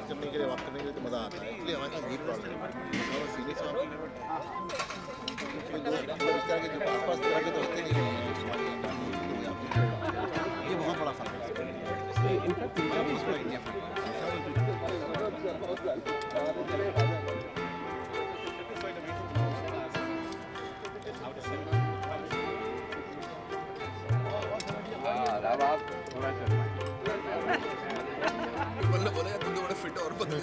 करने के लिए बात करने के लिए तो मज़ा आता है, इसलिए हमारे पास यही प्रॉब्लम है। और सीरियस इस तरह के जो आसपास तरह के तो होते नहीं हैं, ये बहुत बड़ा फर्क है। बोला यार तुम तो बड़े फिट और पतले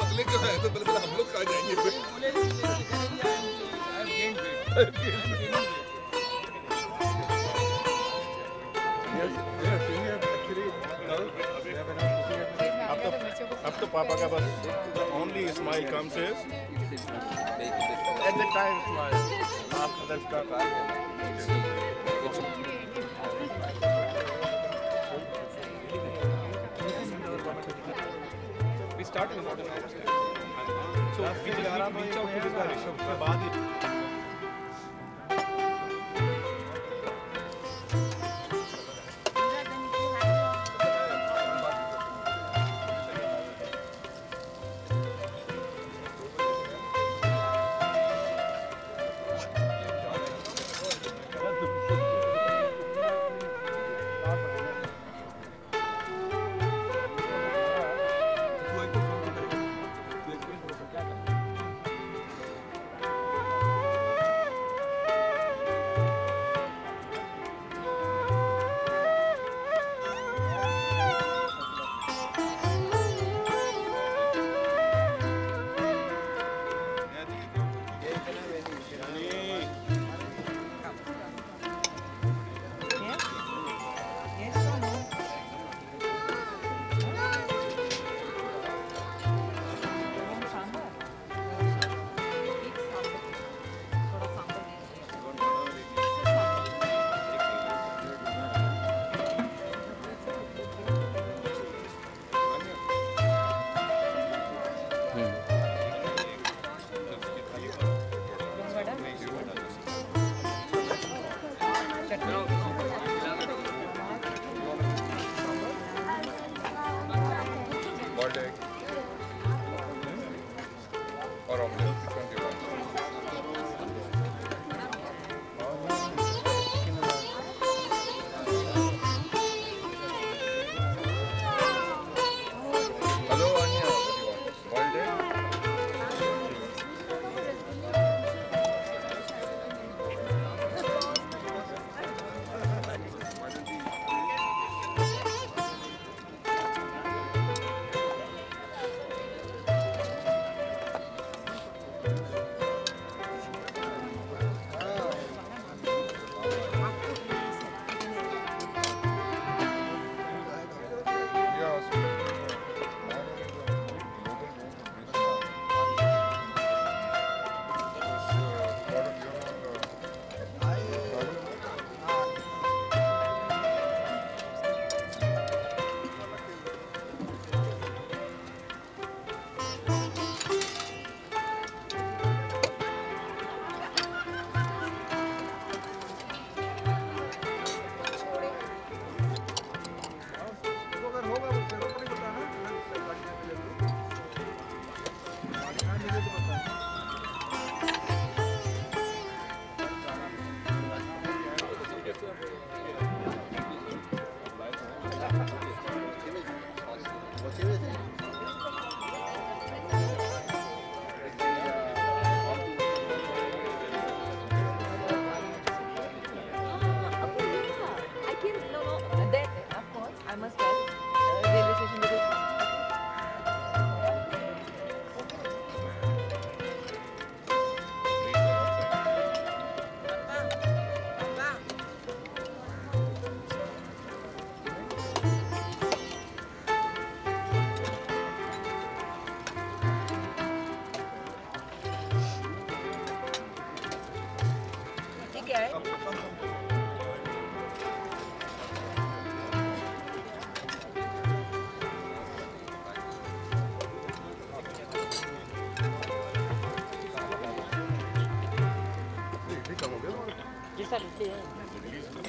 पतले क्यों है? तो बोले हम लोग कहाँ जाएंगे फिर? अब तो पापा का बस the only smile comes is at the time smile after that stuff. We start in modern hours. So we just need to reach out to this guy Rishabh. उसके बाद ही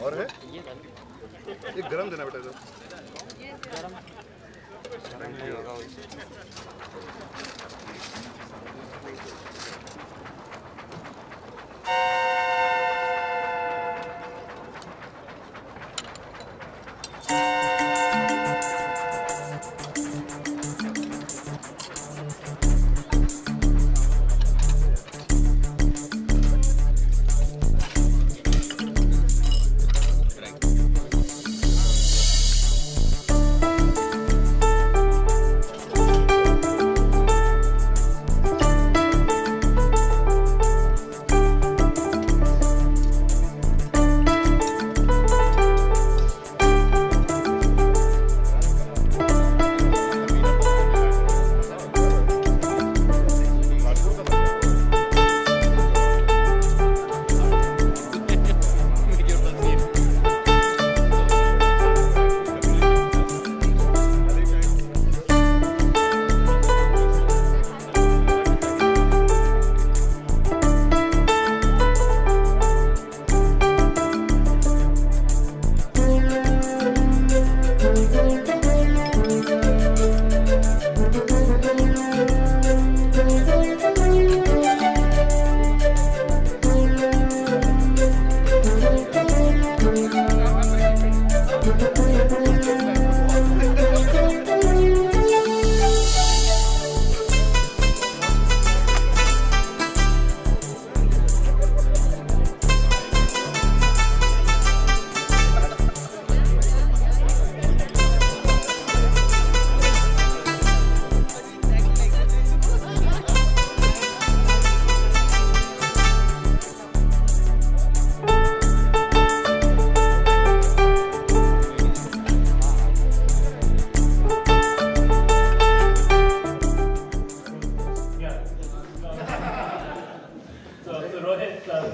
और है ये गरम देना बेटा इधर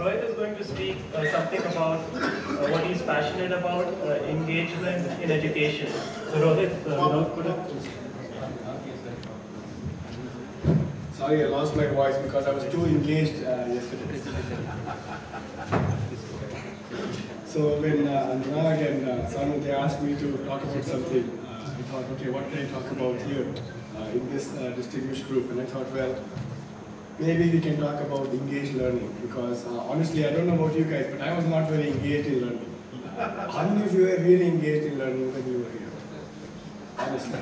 Rohit is going to speak something about what he's passionate about, engagement in education. So Rohit, could you... Sorry, I lost my voice because I was too engaged yesterday. So when Anurag and Sanu, they asked me to talk about something, I thought, okay, what can I talk about here in this distinguished group? And I thought, well, maybe we can talk about engaged learning, because honestly, I don't know about you guys, but I was not very engaged in learning. How many of you were really engaged in learning when you were here? Honestly.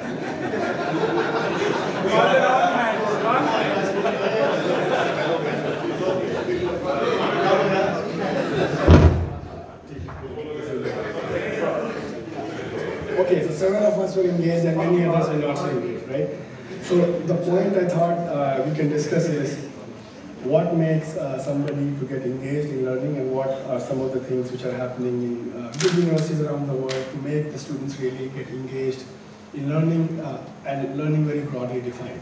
Okay, so several of us were engaged and many others were not so engaged, right? So the point I thought we can discuss is what makes somebody to get engaged in learning, and what are some of the things which are happening in good universities around the world to make the students really get engaged in learning, and learning very broadly defined.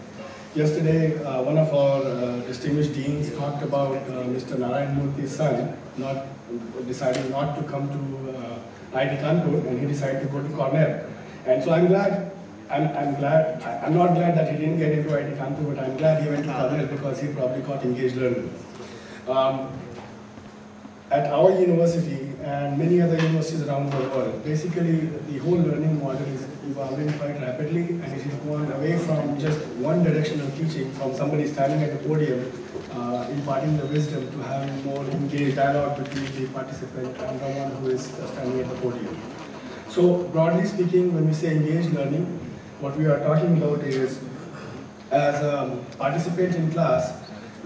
Yesterday, one of our distinguished deans talked about Mr. Narayan Murthy's son deciding not to come to IIT Kanpur, and he decided to go to Cornell. And so I'm glad. I'm not glad that he didn't get into IIT Kanpur, but I'm glad he went to Cornell because he probably got engaged learning. At our university and many other universities around the world, basically the whole learning model is evolving quite rapidly, and it is going away from just one direction of teaching, from somebody standing at the podium imparting the wisdom, to having more engaged dialogue between the participant and the one who is standing at the podium. So broadly speaking, when we say engaged learning, what we are talking about is, as a participant in class,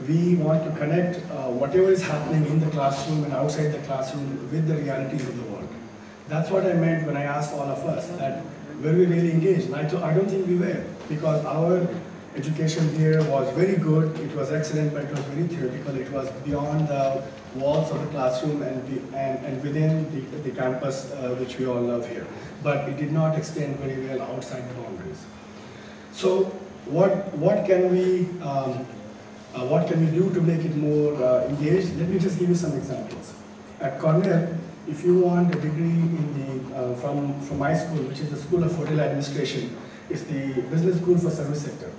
we want to connect whatever is happening in the classroom and outside the classroom with the realities of the world. That's what I meant when I asked all of us that were we really engaged? And I don't think we were, because our education here was very good, it was excellent, but it was very theoretical. It was beyond the walls of the classroom and within the campus which we all love here. But it did not extend very well outside the boundaries. So what can we do to make it more engaged? Let me just give you some examples. At Cornell, if you want a degree in the from my school, which is the School of Hotel Administration, it's the business school for service sector.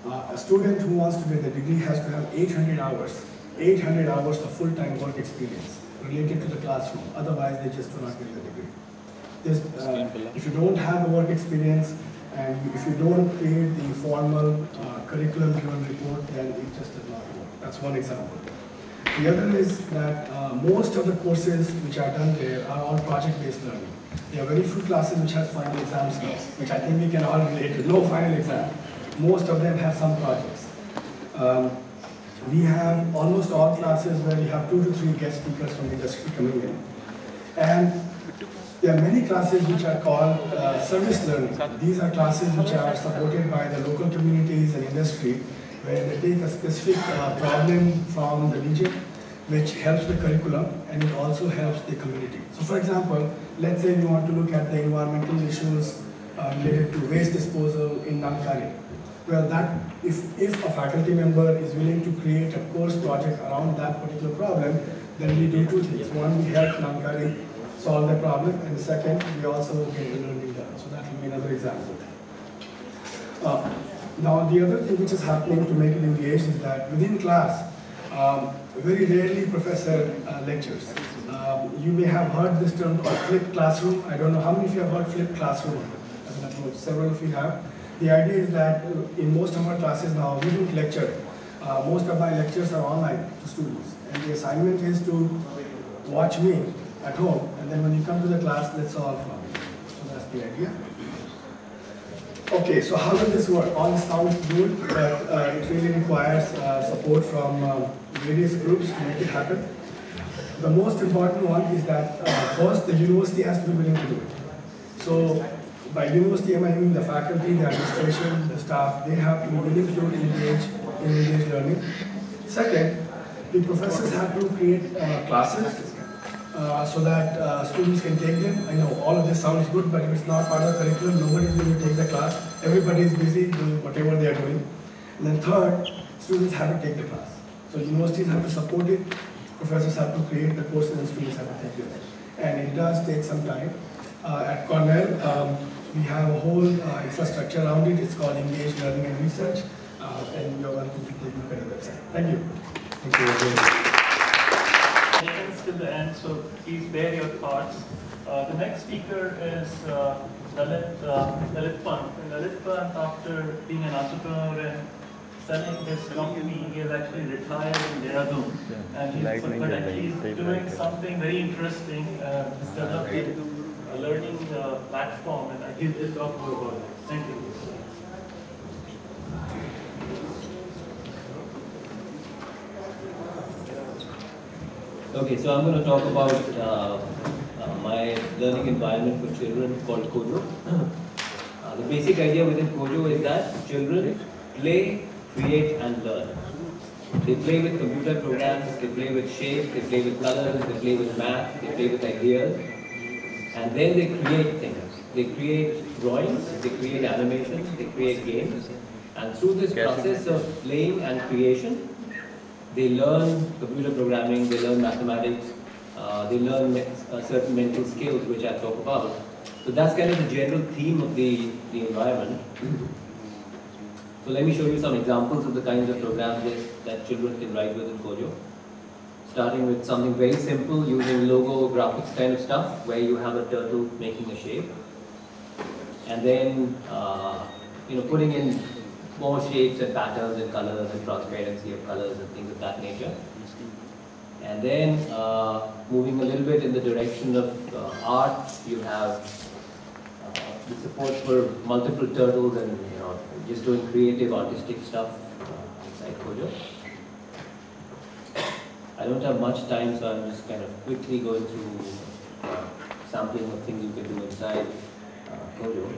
A student who wants to get the degree has to have 800 hours of full-time work experience related to the classroom. Otherwise, they just do not get the degree. If you don't have the work experience, And if you don't create the formal curriculum-driven report, then it just does not work. That's one example. The other is that most of the courses which are done there are all project-based learning. There are very few classes which have final exams now, which I think we can all relate to. No final exam. Most of them have some projects. We have almost all classes where we have 2 to 3 guest speakers from industry coming in. And there are many classes which are called service learning. These are classes which are supported by the local communities and industry, where they take a specific problem from the region, which helps the curriculum, and it also helps the community. So for example, let's say we want to look at the environmental issues related to waste disposal in Nankari. Well, if a faculty member is willing to create a course project around that particular problem, then we do 2 things. One, we help Nankari solve the problem, and the second, we also get the learning done. So that will be another example. Now, the other thing which is happening to make it engaged is that within class, very rarely professor lectures. You may have heard this term called flipped classroom. I don't know how many of you have heard flipped classroom as an approach. Several of you have. The idea is that in most of our classes now, we don't lecture. Most of my lectures are online to students. And the assignment is to watch me at home, and then when you come to the class, let's solve problems. So that's the idea. Okay, so how does this work? All this sounds good, but it really requires support from various groups to make it happen. The most important one is that first, the university has to be willing to do it. So by university, I mean the faculty, the administration, the staff, they have to be willing to engage in engaged learning. Second, the professors have to create classes so that students can take them. I know all of this sounds good, but if it's not part of the curriculum, nobody is going to take the class. Everybody is busy doing whatever they are doing. And then third, students have to take the class. So universities have to support it, professors have to create the courses, and students have to take it. And it does take some time. At Cornell, we have a whole infrastructure around it. It's called Engaged Learning and Research, and you're welcome to take a look at the website. Thank you. Thank you. Till the end, so please bear your thoughts. The next speaker is Lalit Pant. Lalit Pant, after being an entrepreneur and selling his company, he has actually retired in Dehradun, and he's doing something very interesting. He's developing a learning platform, and he'll talk more about it. Thank you. Okay, so I'm going to talk about my learning environment for children called Kojo. The basic idea within Kojo is that children play, create and learn. They play with computer programs, they play with shapes, they play with colors, they play with math, they play with ideas, and then they create things. They create drawings, they create animations, they create games, and through this process of playing and creation, they learn computer programming, they learn mathematics, they learn certain mental skills which I talk about. So that's kind of the general theme of the environment. So let me show you some examples of the kinds of programs that children can write with in Kojo. Starting with something very simple using logo graphics kind of stuff where you have a turtle making a shape. And then putting in more shapes and patterns and colors and transparency of colors and things of that nature. And then moving a little bit in the direction of art, you have the support for multiple turtles and just doing creative artistic stuff inside Kojo. I don't have much time, so I'm just kind of quickly going through sampling of things you can do inside Kojo.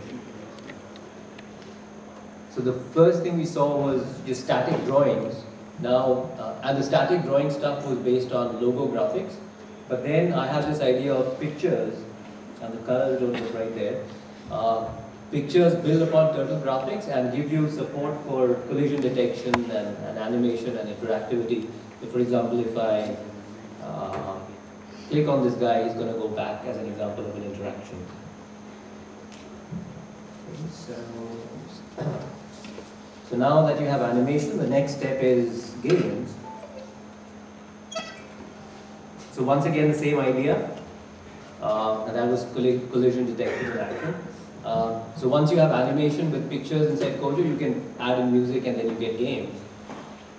So the first thing we saw was just static drawings. Now, and the static drawing stuff was based on logo graphics, but then I had this idea of pictures, and the colors don't look right there. Pictures build upon turtle graphics and give you support for collision detection and animation and interactivity. So for example, if I click on this guy, he's going to go back as an example of an interaction. So now that you have animation, the next step is games. So once again, the same idea, and that was collision detection and action. So once you have animation with pictures inside Kojo, you can add in music and then you get games.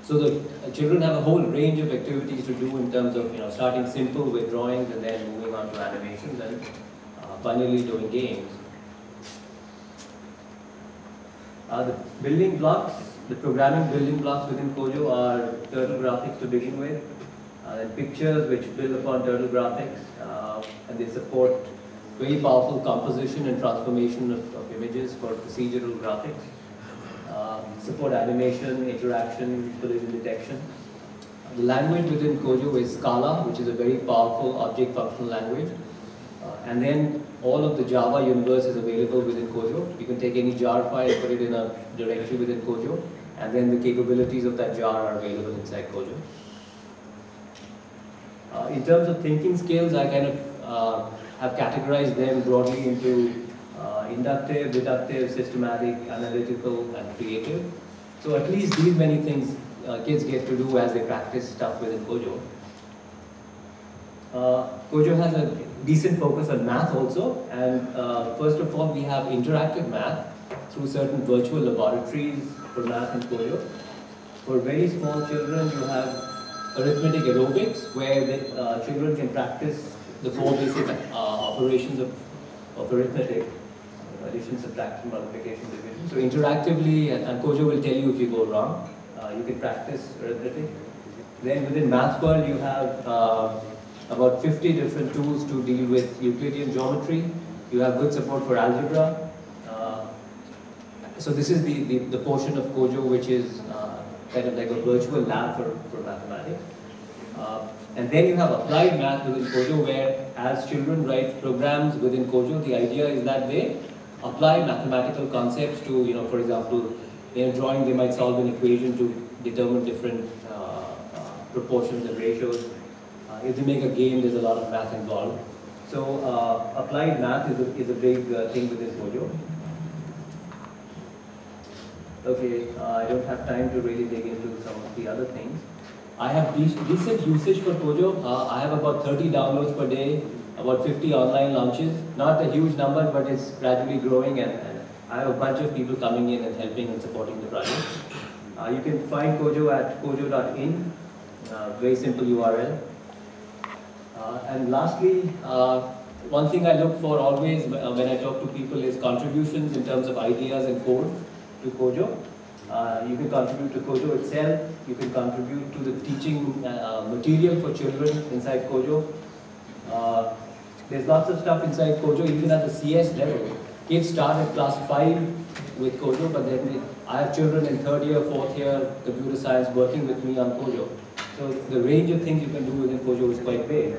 So the children have a whole range of activities to do in terms of starting simple with drawings and then moving on to animations and finally doing games. The building blocks, the programming building blocks within Kojo are turtle graphics to begin with, and pictures which build upon turtle graphics, and they support very powerful composition and transformation of images for procedural graphics. Support animation, interaction, collision detection. The language within Kojo is Scala, which is a very powerful object functional language. And then all of the Java universe is available within Kojo. You can take any jar file, put it in a directory within Kojo, and then the capabilities of that jar are available inside Kojo. In terms of thinking skills, I kind of have categorized them broadly into inductive, deductive, systematic, analytical, and creative. So at least these many things kids get to do as they practice stuff within Kojo. Kojo has a decent focus on math also, and first of all we have interactive math through certain virtual laboratories for math in Kojo. For very small children you have arithmetic aerobics where the children can practice the 4 basic operations of arithmetic: addition, subtraction, multiplication, division. So interactively, and Kojo will tell you if you go wrong, you can practice arithmetic. Then within Math World you have about 50 different tools to deal with Euclidean geometry. You have good support for algebra. So this is the portion of Kojo which is kind of like a virtual lab for mathematics. And then you have applied math within Kojo, where as children write programs within Kojo, the idea is that they apply mathematical concepts to, for example, in a drawing they might solve an equation to determine different proportions and ratios. If they make a game, there's a lot of math involved. So applied math is a big thing within Kojo. Okay, I don't have time to really dig into some of the other things. I have decent usage for Kojo. I have about 30 downloads per day, about 50 online launches. Not a huge number, but it's gradually growing, and I have a bunch of people coming in and helping and supporting the project. You can find Kojo at kojo.in, very simple URL. And lastly, one thing I look for always when I talk to people is contributions in terms of ideas and code to Kojo. You can contribute to Kojo itself, you can contribute to the teaching material for children inside Kojo. There's lots of stuff inside Kojo, even at the CS level. Kids start at class 5 with Kojo, but then I have children in 3rd year, 4th year computer science working with me on Kojo. So the range of things you can do within Kojo is quite big.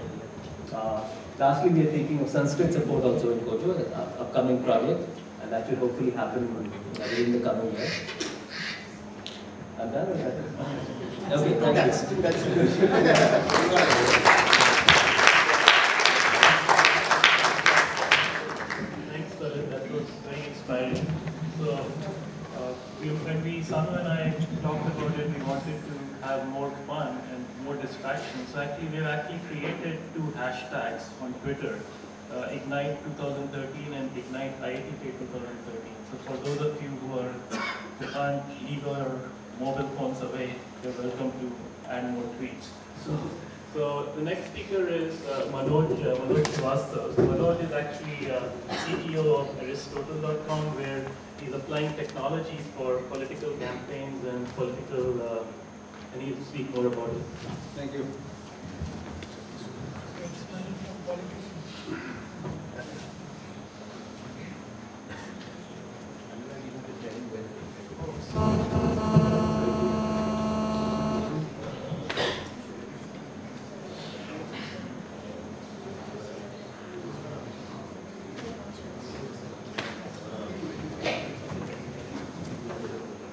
Lastly, we are thinking of Sanskrit support also in Kojo, an upcoming project, and that should hopefully happen within the coming year. I'm done with that. Okay, thank you. Thanks, Lalit. That was very inspiring. So, when Sanu and I talked about it, we wanted to have more fun and more distraction. So we've actually created 2 hashtags on Twitter, Ignite 2013 and Ignite IITK 2013. So for those of you who aren't leave your mobile phones away, you're welcome to add more tweets. So the next speaker is Manoj Srivastava. So Manoj is actually CEO of Aristotle.com, where he's applying technologies for political campaigns and political. And he'll speak more about it. Thank you.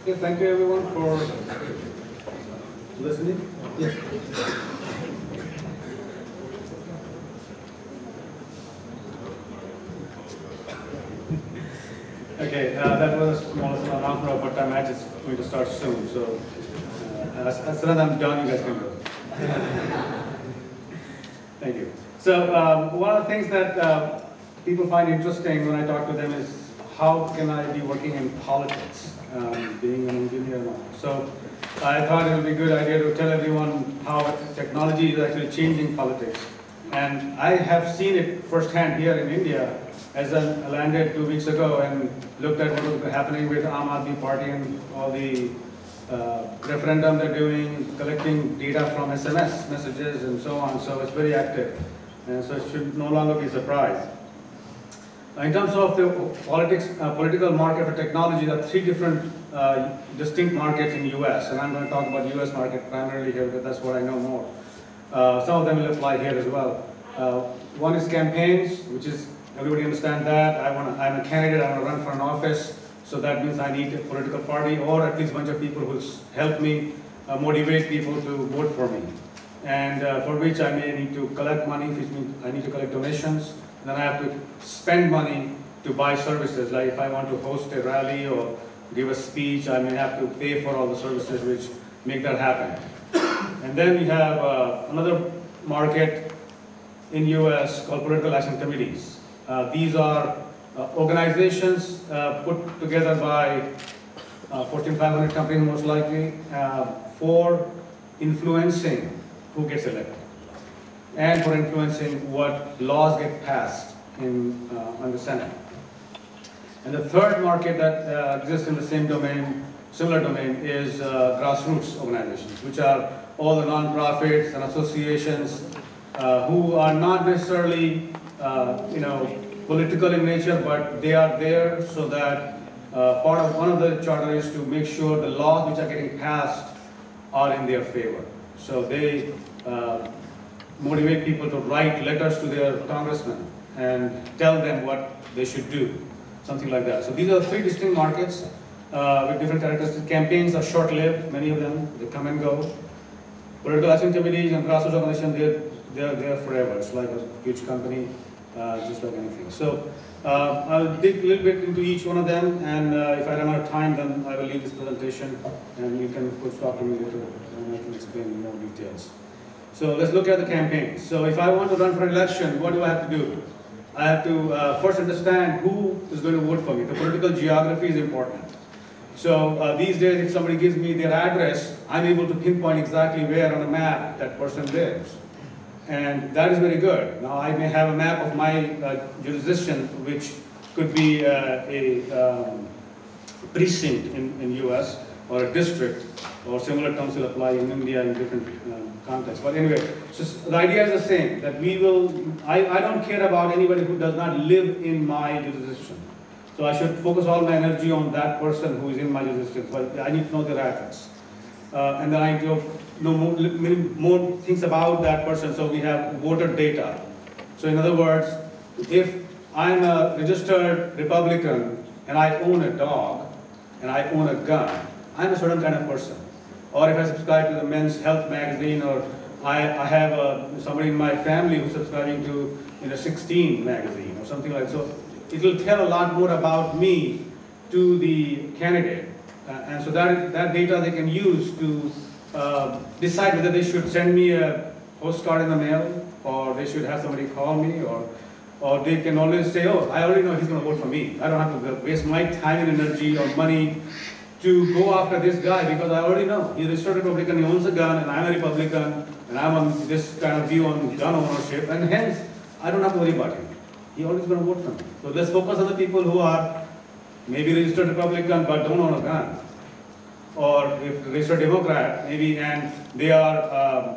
Okay, thank you everyone for listening. Yes. Okay, that was a small announcement of what time match is going to start soon. So as soon as I'm done, you guys can go. Thank you. So one of the things that people find interesting when I talk to them is how can I be working in politics, being an engineer and all. So I thought it would be a good idea to tell everyone how technology is actually changing politics. And I have seen it firsthand here in India, as I landed 2 weeks ago and looked at what was happening with Aam Aadmi Party and all the referendum they're doing, collecting data from SMS messages and so on. So it's very active. And so it should no longer be a surprise. In terms of the political market for technology, there are 3 different distinct markets in US, and I'm going to talk about US market primarily here because that's what I know more. Some of them will apply here as well. One is campaigns, which is, everybody understand that. I'm a candidate, I want to run for an office, so that means I need a political party or at least a bunch of people who help me motivate people to vote for me. And for which I may need to collect money, which means I need to collect donations. Then I have to spend money to buy services, like if I want to host a rally or give a speech, I may have to pay for all the services which make that happen. And then we have another market in US called political action committees. These are organizations put together by Fortune 500 companies most likely for influencing who gets elected, and for influencing what laws get passed in the Senate. And the third market that exists in the same domain, similar domain, is grassroots organizations, which are all the non-profits and associations who are not necessarily, political in nature, but they are there so that one of the charter is to make sure the laws which are getting passed are in their favor. So they motivate people to write letters to their congressmen and tell them what they should do, something like that. So these are 3 distinct markets with different characteristics. Campaigns are short-lived, many of them, they come and go. Political action committees and grassroots organizations, they're there forever. It's like a huge company, just like anything. So I'll dig a little bit into each one of them, and if I run out of time, then I will leave this presentation, and you can of course talk to me later, and I can explain in more details. So let's look at the campaigns. So if I want to run for election, what do I have to do? I have to first understand who is going to vote for me. The political geography is important. So these days, if somebody gives me their address, I'm able to pinpoint exactly where on a map that person lives. And that is very good. Now I may have a map of my jurisdiction, which could be a precinct in US, or a district, or similar terms will apply in India in different contexts. But anyway, so the idea is the same, that I don't care about anybody who does not live in my jurisdiction. So I should focus all my energy on that person who is in my jurisdiction. So I need to know their address. And then I need to know more things about that person, so we have voter data. So in other words, if I'm a registered Republican and I own a dog and I own a gun, I'm a certain kind of person. Or if I subscribe to the Men's Health magazine, or I have somebody in my family who's subscribing to 16 magazine or something like that. So it will tell a lot more about me to the candidate. And so that data they can use to decide whether they should send me a postcard in the mail, or they should have somebody call me, or they can always say, oh, I already know he's going to vote for me. I don't have to waste my time and energy or money to go after this guy, because I already know he's a registered Republican, he owns a gun, and I'm a Republican, and I'm on this kind of view on gun ownership, and hence I don't have to worry about him. He's always going to vote for me. So let's focus on the people who are maybe registered Republican but don't own a gun, or if registered Democrat, maybe, and they are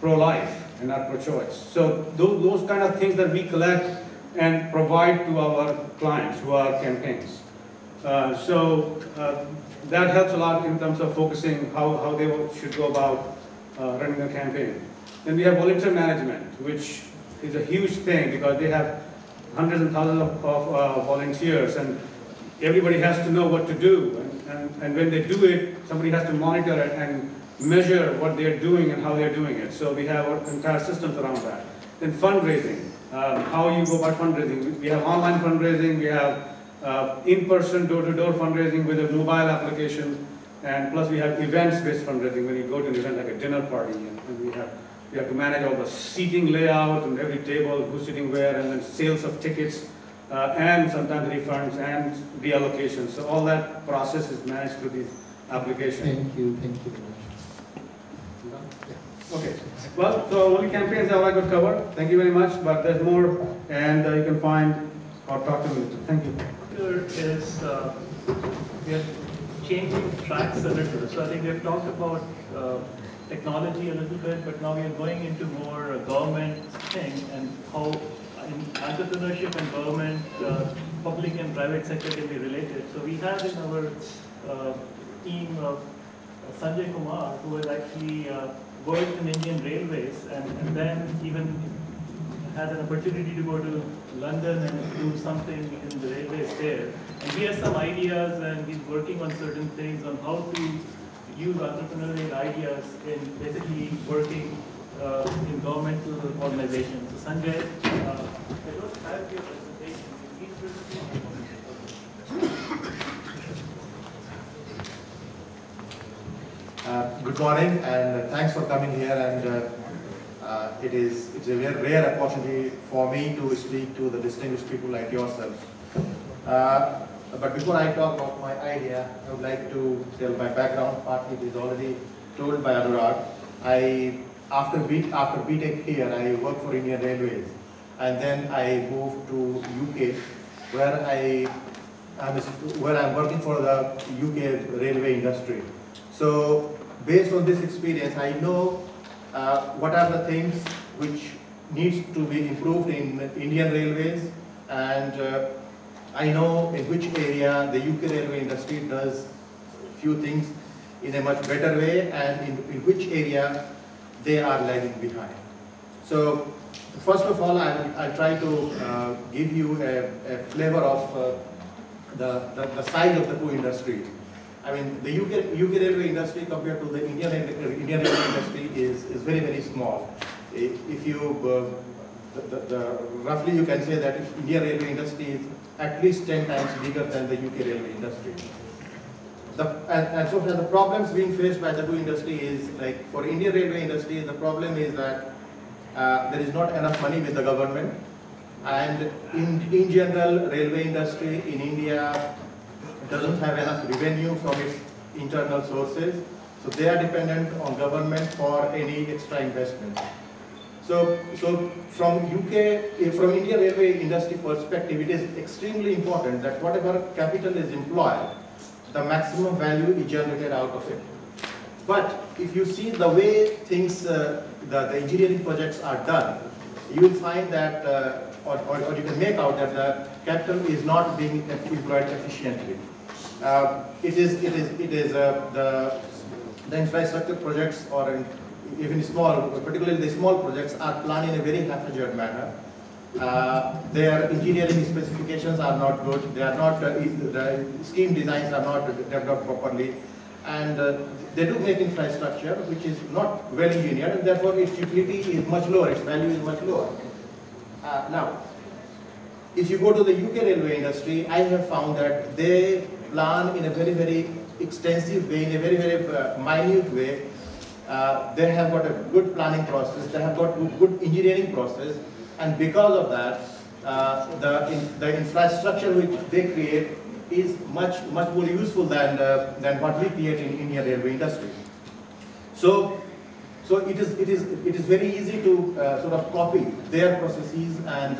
pro-life and not pro-choice. So those kind of things that we collect and provide to our clients who are campaigns. That helps a lot in terms of focusing how they should go about running a campaign. Then we have volunteer management, which is a huge thing because they have hundreds and thousands of volunteers, and everybody has to know what to do. And when they do it, somebody has to monitor it and measure what they're doing and how they're doing it. So we have entire systems around that. Then fundraising, how you go about fundraising. We have online fundraising, we have in-person, door-to-door fundraising with a mobile application, and plus we have events-based fundraising when you go to an event like a dinner party, and we have to manage all the seating layout and every table, who's sitting where, and then sales of tickets and sometimes refunds and reallocations. So all that process is managed through these applications. Thank you very much. Okay. Well, so only campaigns are all I could cover. Thank you very much, but there's more, and you can find or talk to me. Thank you. Is we are changing tracks a little. So I think we have talked about technology a little bit, but now we are going into more government thing and how in entrepreneurship and government, public and private sector can be related. So we have in our team Sanjay Kumar, who has actually worked in Indian Railways and then even had an opportunity to go to London and do something in the railways there. And he has some ideas and he's working on certain things on how to use entrepreneurial ideas in basically working in governmental organizations. So Sanjay, I don't have your presentation. Please Good morning and thanks for coming here, and it's a very rare opportunity for me to speak to the distinguished people like yourselves. But before I talk about my idea, I would like to tell my background. Partly it is already told by Anurag. After BTech here, I worked for Indian Railways, and then I moved to UK, where I'm working for the UK railway industry. So based on this experience, I know what are the things which needs to be improved in Indian Railways, and I know in which area the UK railway industry does few things in a much better way, and in which area they are lagging behind. So first of all, I'll try to give you a flavor of the size of the two industries. I mean, the UK railway industry compared to the Indian railway industry is very, very small. If you, roughly you can say that Indian railway industry is at least 10 times bigger than the UK railway industry. And so the problems being faced by the two industry is, like for Indian railway industry, the problem is that there is not enough money with the government, and in general, railway industry in India doesn't have enough revenue from its internal sources, so they are dependent on government for any extra investment. So from Indian railway industry perspective, it is extremely important that whatever capital is employed, the maximum value is generated out of it. But if you see the way things, the engineering projects are done, you will find that, or you can make out that the capital is not being employed efficiently. The infrastructure projects, or even small, particularly the small projects, are planned in a very haphazard manner. Their engineering specifications are not good. They are not, the scheme designs are not developed properly, and they do make infrastructure which is not well engineered, and therefore its utility is much lower, its value is much lower. Now, if you go to the UK railway industry, I have found that they plan in a very, very extensive way, in a very, very minute way. They have got a good planning process, they have got good engineering process, and because of that, the infrastructure which they create is much more useful than what we create in Indian railway industry. So it is very easy to sort of copy their processes and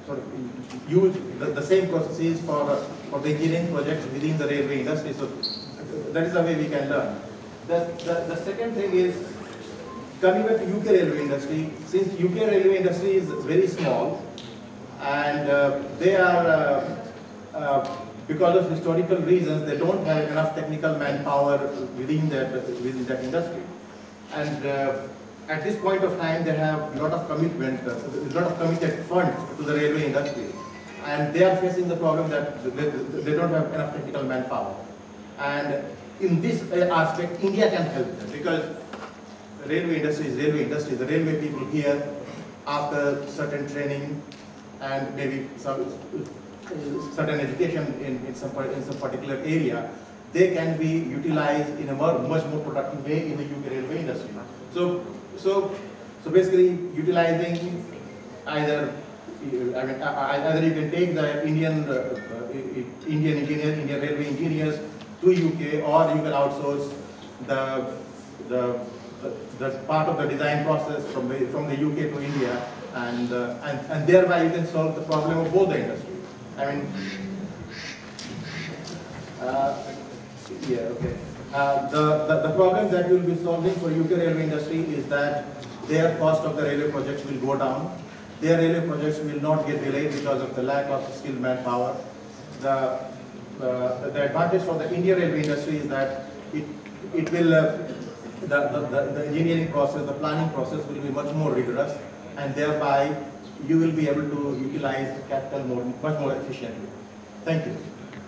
sort of use the same processes for the engineering projects within the railway industry. So that is the way we can learn. The second thing is, coming back to UK railway industry, since UK railway industry is very small, and they are, because of historical reasons, they don't have enough technical manpower within that industry. And at this point of time, they have a lot of commitment, a lot of committed funds to the railway industry, and they are facing the problem that they don't have enough technical manpower. And in this aspect, India can help them, because railway industry is railway industry. The railway people here, after certain training and maybe some certain education in some particular area, they can be utilized in a much more productive way in the UK railway industry. So basically, utilizing either I mean, either you can take the Indian engineers, Indian railway engineers to UK, or you can outsource the part of the design process from the UK to India, and thereby you can solve the problem of both the industries. I mean, the problem that you will be solving for UK railway industry is that their cost of the railway projects will go down. Their railway projects will not get delayed because of the lack of skilled manpower. The advantage for the Indian railway industry is that it will the engineering process, the planning process will be much more rigorous, and thereby you will be able to utilize capital much more efficiently. Thank you.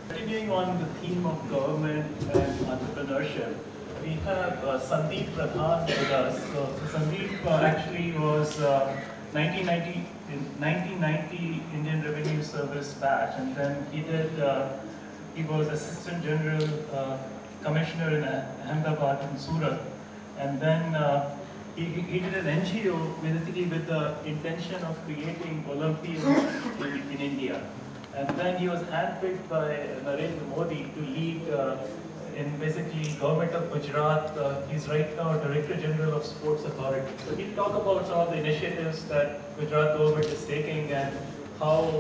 Continuing on the theme of government and entrepreneurship, we have Sandeep Pradhan with us. So Sandeep actually was 1990 Indian Revenue Service batch, and then he was Assistant General Commissioner in Ahmedabad and Surat, and then he did an NGO basically with the intention of creating Olympians in India. And then he was handpicked by Narendra Modi to lead in basically government of Gujarat. He's right now Director General of Sports Authority. So he'll talk about some of the initiatives that Gujarat government is taking and how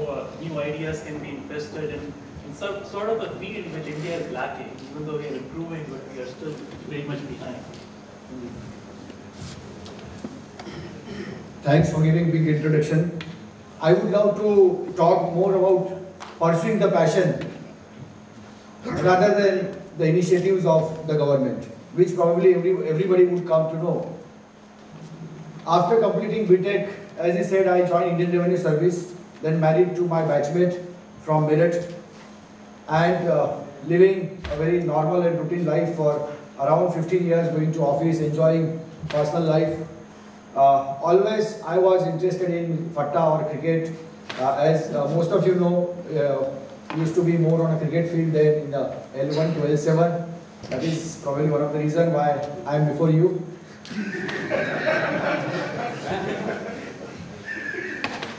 new ideas can be invested in some sort of a field which India is lacking, even though we are improving, but we are still very much behind. Thanks for giving big introduction. I would love to talk more about pursuing the passion rather than the initiatives of the government, which probably everybody would come to know. After completing BTech, as I said, I joined Indian Revenue Service, then married to my batchmate from Meerut, and living a very normal and routine life for around 15 years, going to office, enjoying personal life. Always I was interested in Fatta or cricket. As most of you know, used to be more on a cricket field than in the L1 to L7. That is probably one of the reasons why I am before you.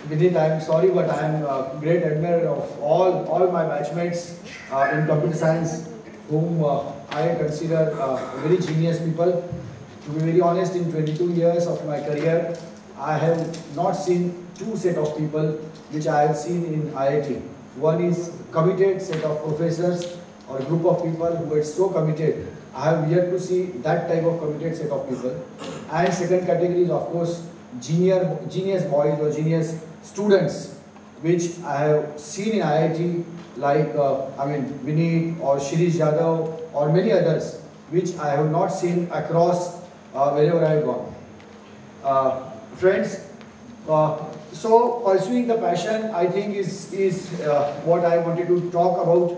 Vinit, I am sorry, but I am a great admirer of all my batchmates in computer science, whom I consider very genius people. To be very honest, in 22 years of my career, I have not seen two set of people which I have seen in IIT. One is committed set of professors or a group of people who are so committed. I have yet to see that type of committed set of people. And second category is, of course, genius boys or genius students, which I have seen in IIT, like Vinit or Shirish Yadav or many others, which I have not seen across wherever I have gone. Friends, so pursuing the passion, I think, is what I wanted to talk about.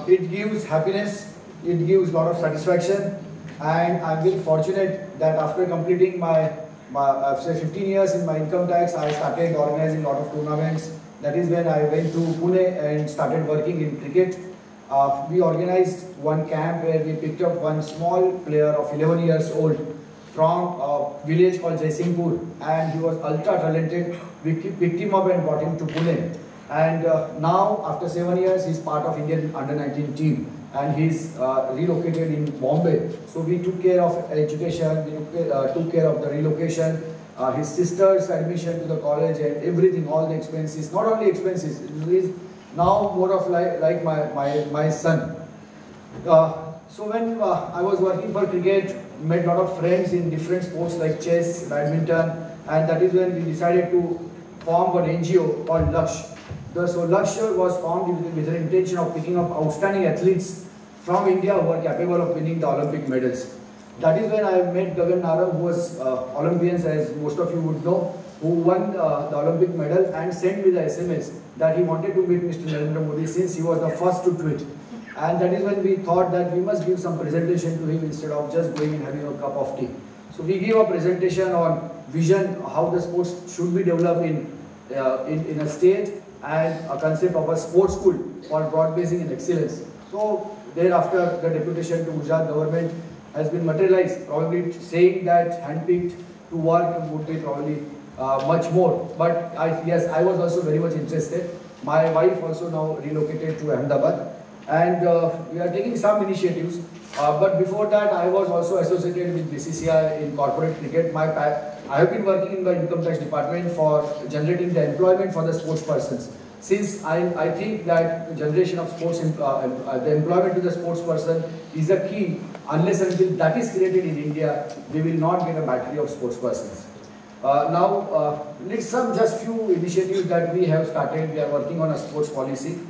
It gives happiness, it gives a lot of satisfaction, and I'm very fortunate that after completing my say 15 years in my income tax, I started organizing a lot of tournaments. That is when I went to Pune and started working in cricket. We organized one camp where we picked up one small player of 11 years old from a village called Jaisinghpur, and he was ultra talented. We picked him up and brought him to Pune. And now, after 7 years, he's part of Indian under-19 team, and he's relocated in Bombay. So we took care of education, we took care of the relocation, his sister's admission to the college, and everything, all the expenses. Not only expenses, he's now more of like my son. So when I was working for cricket, met a lot of friends in different sports like chess, badminton, and that is when we decided to form an NGO called Laksh. So Laksh was formed with the intention of picking up outstanding athletes from India who are capable of winning the Olympic medals. That is when I met Gagan Naram, who was Olympians, as most of you would know, who won the Olympic medal and sent me the SMS that he wanted to meet Mr. Narendra Modi since he was the first to tweet. And that is when we thought that we must give some presentation to him instead of just going and having a cup of tea. So we gave a presentation on vision, how the sports should be developed in a state, and a concept of a sports school for broad-basing and excellence. So thereafter, the deputation to Gujarat government has been materialized, probably saying that handpicked to work would be probably much more. But yes, I was also very much interested. My wife also now relocated to Ahmedabad, and we are taking some initiatives. But before that, I was also associated with BCCI in corporate cricket. I have been working in the income tax department for generating the employment for the sports persons. Since I think that the generation of sports, the employment to the sports person is a key. Unless until that is created in India, we will not get a battery of sports persons. Now, let's just few initiatives that we have started. We are working on a sports policy.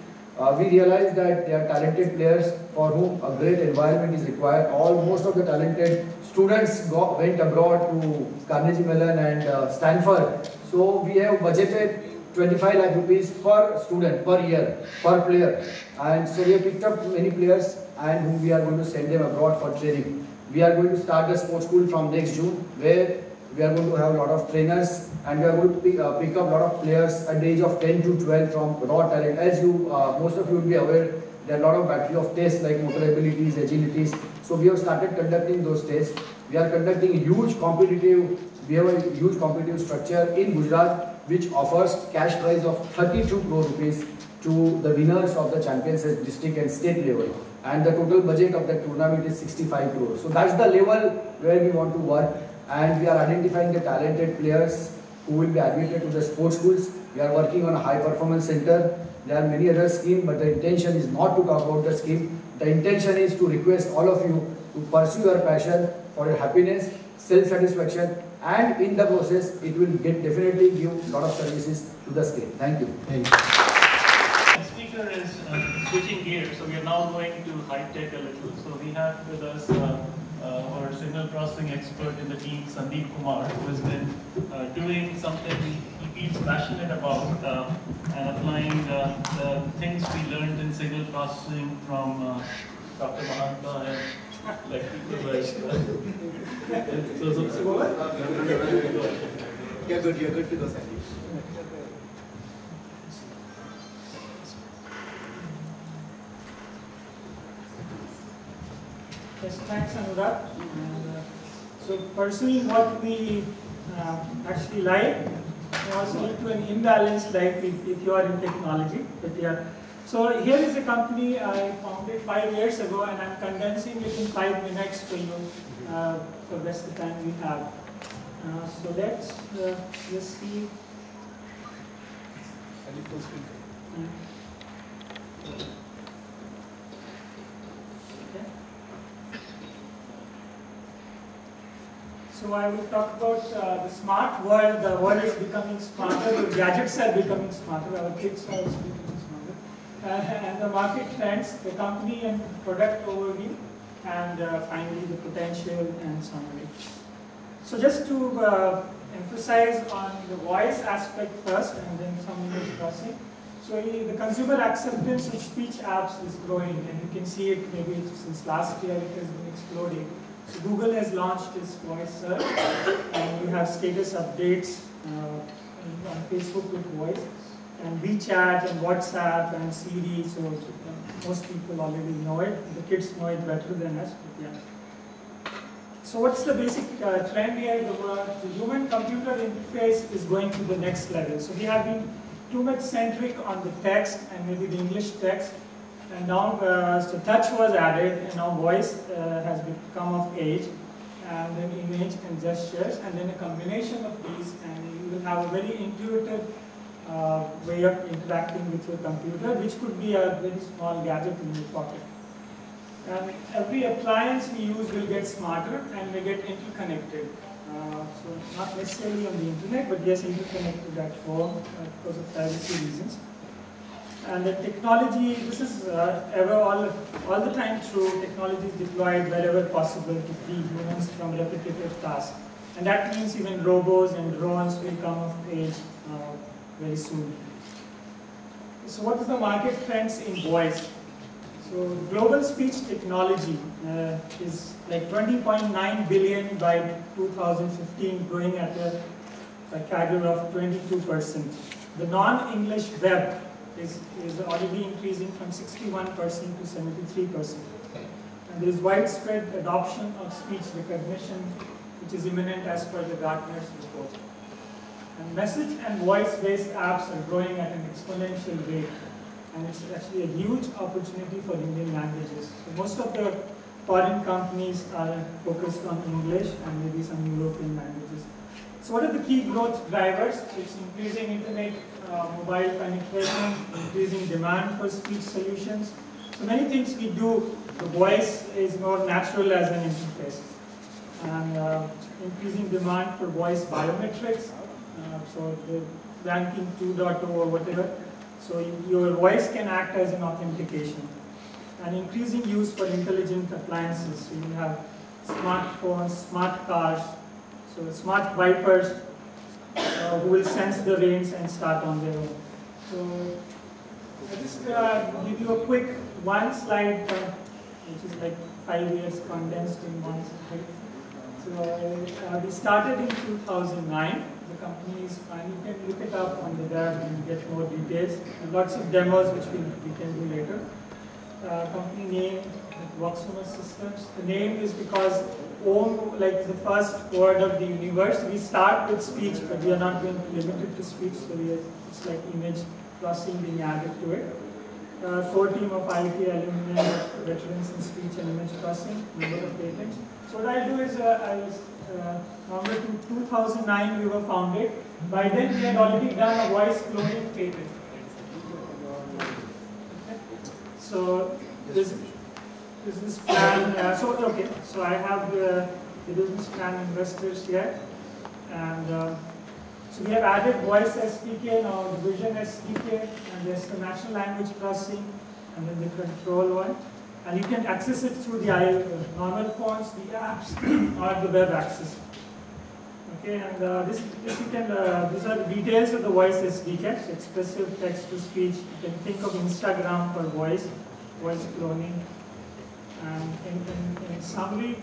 We realize that there are talented players for whom a great environment is required. Most of the talented students went abroad to Carnegie Mellon and Stanford. So we have budgeted 25 lakh rupees per student, per year, per player. And so we have picked up many players and whom we are going to send them abroad for training. We are going to start the sports school from next June, where we are going to have a lot of trainers, and we are going to pick up a lot of players at the age of 10 to 12 from raw talent. As most of you will be aware, there are a lot of battery of tests like motor abilities, agilities. So we have started conducting those tests. We are conducting a huge competitive structure in Gujarat, which offers cash prize of 32 crore rupees to the winners of the championships district and state level. And the total budget of the tournament is 65 crores. So that's the level where we want to work. And we are identifying the talented players who will be admitted to the sports schools. We are working on a high performance center. There are many other schemes, but the intention is not to talk about the scheme. The intention is to request all of you to pursue your passion for your happiness, self-satisfaction, and in the process, it will definitely give a lot of services to the state. Thank you. Thank you. The speaker is switching gears, so we are now going to high-tech a little. So we have with us our signal processing expert in the team, Sandeep Kumar, who has been doing something he feels passionate about and applying the things we learned in signal processing from Dr. Mahanta and like people like You're good to go, Sandeep. Yes, thanks, Anurag. So pursuing what we actually like, we also lead to an imbalanced life if you are in technology. But yeah, so here is a company I founded 5 years ago, and I'm condensing it in 5 minutes for you for the rest of the time we have. So let's just see. So I will talk about the smart world. The world is becoming smarter. The gadgets are becoming smarter. Our kids are also becoming smarter. And the market trends, the company and product overview, and finally the potential and summary. So just to emphasize on the voice aspect first, and then some image processing. So the consumer acceptance of speech apps is growing, and you can see it maybe since last year it has been exploding. So Google has launched its voice search, and you have status updates on Facebook with voice, and WeChat and WhatsApp and Siri. So most people already know it. The kids know it better than us. But yeah. So what's the basic trend here? The human-computer interface is going to the next level. So we have been too much centric on the text and maybe the English text. And now, so touch was added, and now voice has become of age, and then image and gestures, and then a combination of these, and you will have a very intuitive way of interacting with your computer, which could be a very small gadget in your pocket. And every appliance we use will get smarter and will get interconnected. So not necessarily on the internet, but yes, interconnected at home because of privacy reasons. And the technology, this is all the time true. Technology is deployed wherever possible to free humans from repetitive tasks. And that means even robots and drones will come of age very soon. So what is the market trends in voice? So global speech technology is like 20.9 billion by 2015, growing at a CAGR of 22%. The non-English web is already increasing from 61% to 73%. And there is widespread adoption of speech recognition, which is imminent as per the Gartner's report. And message and voice-based apps are growing at an exponential rate. And it's actually a huge opportunity for Indian languages. So most of the foreign companies are focused on English and maybe some European languages. So what are the key growth drivers? It's increasing internet mobile penetration, increasing demand for speech solutions. So many things we do, the voice is more natural as an interface. And increasing demand for voice biometrics, so the ranking 2.0 or whatever. So your voice can act as an authentication. And increasing use for intelligent appliances. So you have smartphones, smart cars, so smart wipers who will sense the rains and start on their own. So I'll just give you a quick one slide, which is like 5 years condensed in one slide. So we started in 2009. The company is fine. You can look it up on the web and get more details. And lots of demos which we can do later. Company name, Voxuma Systems. The name is because Om, like the first word of the universe, we start with speech, but we are not going to limit it to speech, so it's like image processing being added to it. Core team of IT alumni, veterans in speech and image processing, number of patents. So what I'll do is, November 2009 we were founded. By then we had already done a voice cloning patent. So this business plan, so I have the business plan investors here. And so we have added voice SDK, now the vision SDK, and there's the natural language processing, and then the control one. And you can access it through the normal phones, the apps, or the web access. Okay, and this you can, these are the details of the voice SDK, so expressive text to speech. You can think of Instagram for voice cloning. And in summary,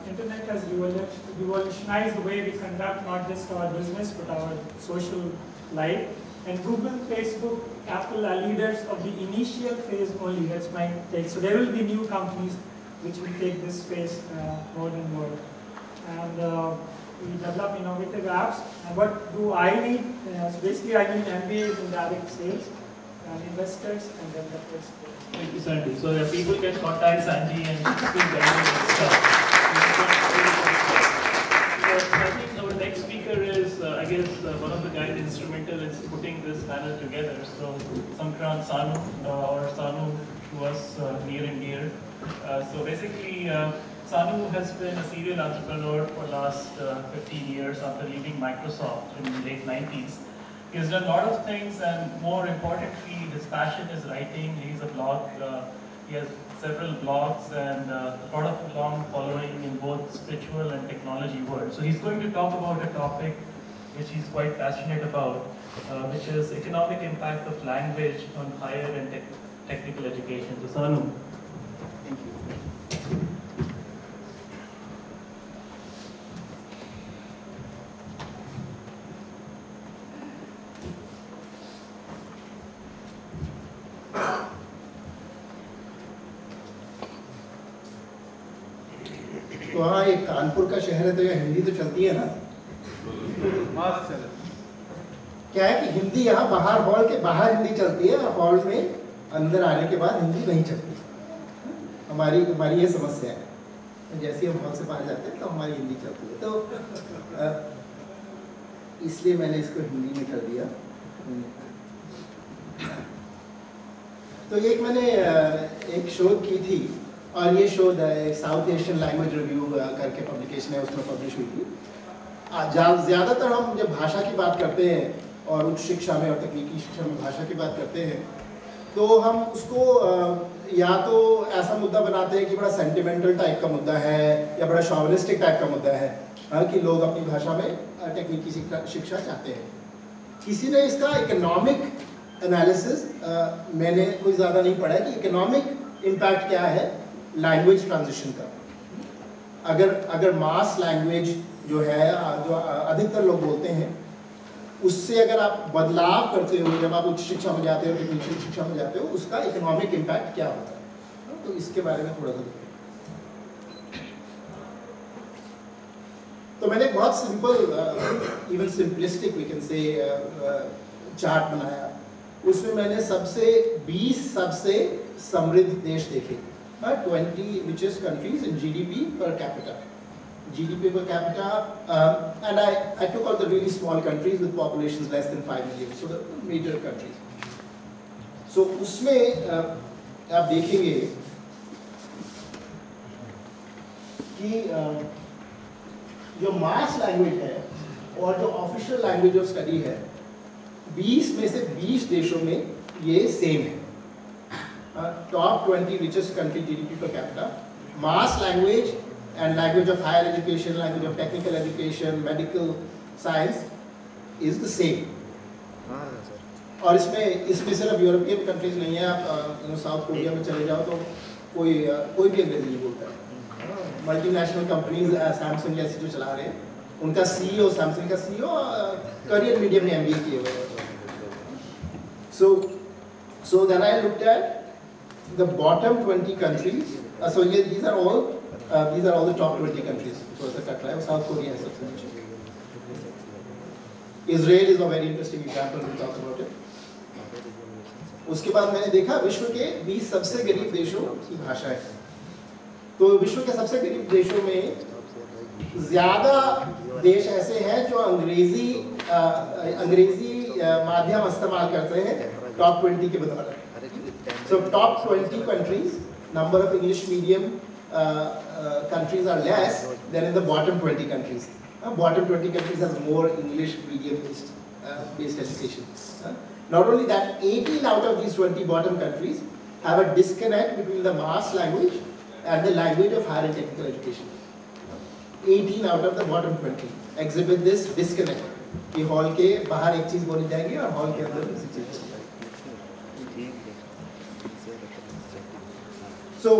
internet has revolutionized the way we conduct not just our business but our social life. And Google, Facebook, Apple are leaders of the initial phase only. That's my take. So there will be new companies which will take this space more and more. And we develop innovative apps. And what do I need? So basically, I need MBAs in direct sales, and investors, and developers. Thank you, Sandy. So people can contact Sandy and speak stuff. I think our next speaker is, I guess, one of the guys instrumental in putting this panel together. So Sankrant Sanu, or Sanu to us near and dear. So basically, Sanu has been a serial entrepreneur for the last 15 years after leaving Microsoft in the late 90s. He has done a lot of things, and more importantly, his passion is writing. He's a blog. He has several blogs and a lot of long following in both spiritual and technology world. So he's going to talk about a topic which he's quite passionate about, which is economic impact of language on higher and technical education. So Sanu. Thank you. तो हाँ, ये कानपुर का शहर है तो यहाँ हिंदी तो चलती है ना। क्या है कि हिंदी यहाँ बाहर, हॉल के बाहर हिंदी चलती है और हॉल में अंदर आने के बाद हिंदी नहीं चलती। हमारी ये समस्या है। जैसे हम हॉल से बाहर जाते हैं तो हमारी हिंदी चलती है, तो इसलिए मैंने इसको हिंदी में कर दिया। तो एक मैंने एक शोध की थी, और ये शोध साउथ एशियन लैंग्वेज रिव्यू करके पब्लिकेशन है, उसमें पब्लिश हुई थी। ज़्यादातर हम जब भाषा की बात करते हैं और उच्च शिक्षा में और तकनीकी शिक्षा में भाषा की बात करते हैं, तो हम उसको या तो ऐसा मुद्दा बनाते हैं कि बड़ा सेंटिमेंटल टाइप का मुद्दा है या बड़ा शॉविनिस्टिक टाइप का मुद्दा है, कि लोग अपनी भाषा में तकनीकी शिक्षा चाहते हैं। किसी ने इसका इकोनॉमिक एनालिसिस मैंने कोई ज़्यादा नहीं पढ़ा कि इकोनॉमिक इम्पैक्ट क्या है लैंग्वेज ट्रांजिशन का। अगर मास लैंग्वेज जो है, जो अधिकतर लोग बोलते हैं, उससे अगर आप बदलाव करते हो, जब आप उच्च शिक्षा में जाते हो, टेक्निकल शिक्षा में जाते हो, उसका इकोनॉमिक इम्पैक्ट क्या होता है, तो इसके बारे में थोड़ा सा। तो मैंने एक बहुत simple, even simplistic we can say chart बनाया। उसमें मैंने 20 सबसे समृद्ध देश देखे, 20 richest countries in GDP per capita. GDP per capita, and I took out the really small countries with populations less than 5 million, so the major countries. So उसमें आप देखेंगे कि जो मास लैंग्वेज है और जो ऑफिशियल लैंग्वेज ऑफ स्टडी है, 20 में से 20 देशों में ये सेम है। Top 20 richest country GDP per capita, mass language and language of higher education, language of technical education, medical science is the same. और इसमें सिर्फ यूरोपियन कंट्रीज नहीं है, आप साउथ कोरिया में चले जाओ तो कोई भी अंग्रेजी नहीं बोलता है। मल्टीनेशनल कंपनीज सैमसंग जैसी जो चला रहे हैं, उनका सीईओ, सैमसंग का सीईओ करियर मीडियम में MBA किए हुए हैं। So then I looked at the bottom 20 countries. So yeah, these are all the top 20 countries. So the country, South Korea is सबसे नीचे. Israel is a very interesting example. We'll talk about it. उसके बाद मैंने देखा विश्व के 20 सबसे गरीब देशों की भाषाएं। तो विश्व के सबसे गरीब देशों में ज्यादा देश ऐसे हैं जो अंग्रेजी माध्यम इस्तेमाल करते हैं टॉप 20 के बदौलत। So top 20 countries, number of English medium countries are less than in the bottom 20 countries. Bottom 20 countries has more English medium based education. Not only that, 18 out of these 20 bottom countries have a disconnect between the mass language and the language of higher and technical education. 18 out of the bottom 20 exhibit this disconnect. कि hall के बाहर एक चीज बोली जाएगी और hall के अंदर दूसरी चीज। So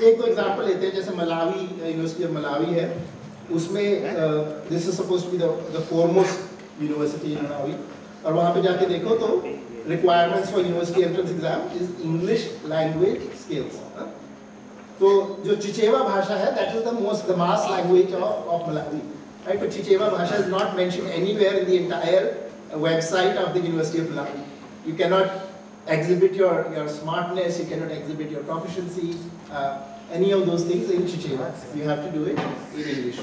एक दो एग्जाम्पल लेते हैं, जैसे मलावी, यूनिवर्सिटी ऑफ मलावी है, उसमें this is supposed to be the foremost university in Malawi, और वहाँ पे जाके देखो तो requirements for university entrance exam is English language skills. तो जो चिचेवा भाषा है, that is the mass language of Malawi, right? But Chichewa भाषा is not mentioned anywhere in the entire website of the University of Malawi. You cannot exhibit your smartness, you cannot exhibit your proficiency, any of those things in Chichewa. You have to do it in English.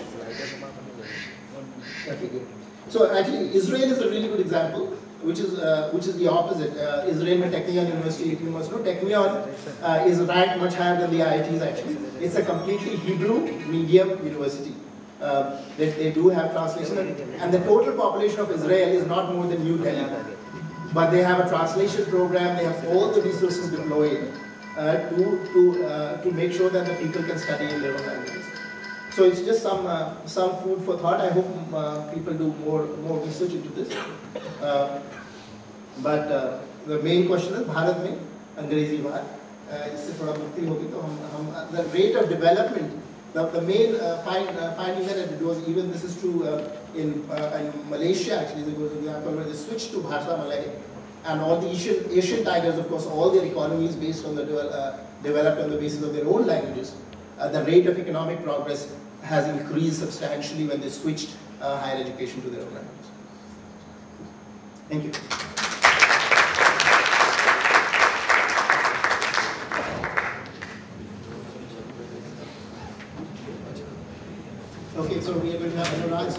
Okay, good. So actually, Israel is a really good example, which is the opposite. Israel में Technion University, you must know, Technion is ranked much higher than the IITs actually. It's a completely Hebrew medium university. They do have translation, and the total population of Israel is not more than New Delhi. But they have a translation program, they have all the resources deployed to make sure that the people can study in their own languages. So it's just some food for thought. I hope people do more research into this. But the main question is, Bharat में अंग्रेजी बात, इससे थोड़ा मुक्ति होगी तो हम the rate of development, the main finding that it was, even this is true in Malaysia actually, there was an example where they switched to Bhasha Malay, and all the Asian tigers, of course, all their economies based on the developed on the basis of their own languages. The rate of economic progress has increased substantially when they switched higher education to their own languages. Thank you. Okay, so we are going to have Anurag.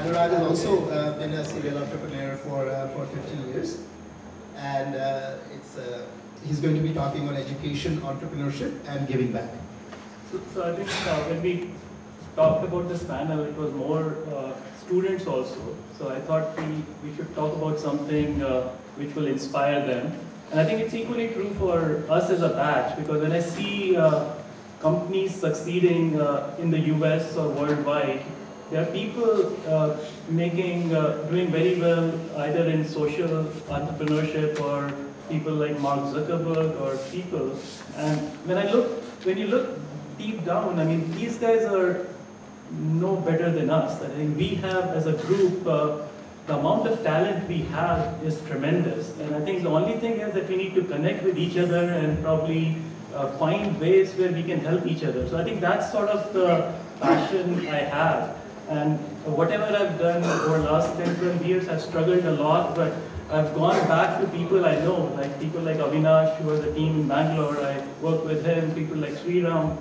Anurag has also been a serial entrepreneur for 15 years, and he's going to be talking on education, entrepreneurship, and giving back. So I think when we talked about this panel, it was more students also. So I thought we should talk about something which will inspire them. And I think it's equally true for us as a batch, because when I see companies succeeding in the US or worldwide, there are people doing very well either in social entrepreneurship or people like Mark Zuckerberg or people. And when you look deep down, I mean, these guys are no better than us. I think we have, as a group, the amount of talent we have is tremendous. And I think the only thing is that we need to connect with each other and probably find ways where we can help each other. So I think that's sort of the passion I have. And whatever I've done over the last 10, 12 years, I've struggled a lot, but I've gone back to people I know, like people like Avinash, who are the team in Bangalore. I work with him, people like Sriram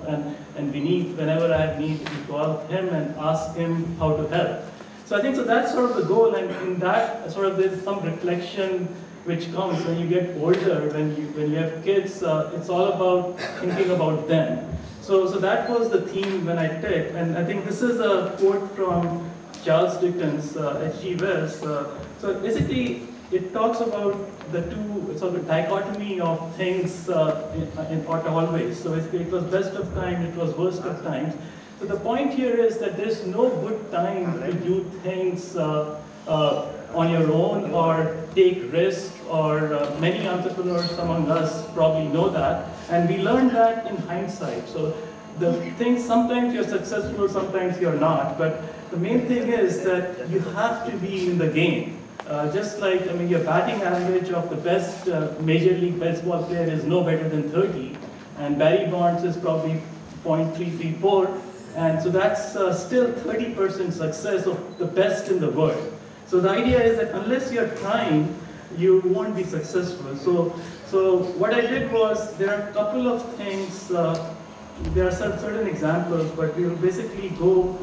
and Vineet. Whenever I have need, we call him and ask him how to help. So I think so that's sort of the goal, and in that sort of there's some reflection which comes when you get older, when you have kids. It's all about thinking about them. So that was the theme when I took, and I think this is a quote from Charles Dickens, H.G. Wells. So basically, it talks about the two, sort of dichotomy of things in always. So basically, it was best of times, it was worst of times. So the point here is that there's no good time to do things on your own or take risks, or many entrepreneurs among us probably know that, and we learn that in hindsight. So the thing, sometimes you're successful, sometimes you're not, but the main thing is that you have to be in the game. Just like, I mean, your batting average of the best Major League Baseball player is no better than 30, and Barry Bonds is probably .334, and so that's still 30% success of the best in the world. So the idea is that unless you're trying, you won't be successful. So what I did was, there are a couple of things, there are certain examples, but we will basically go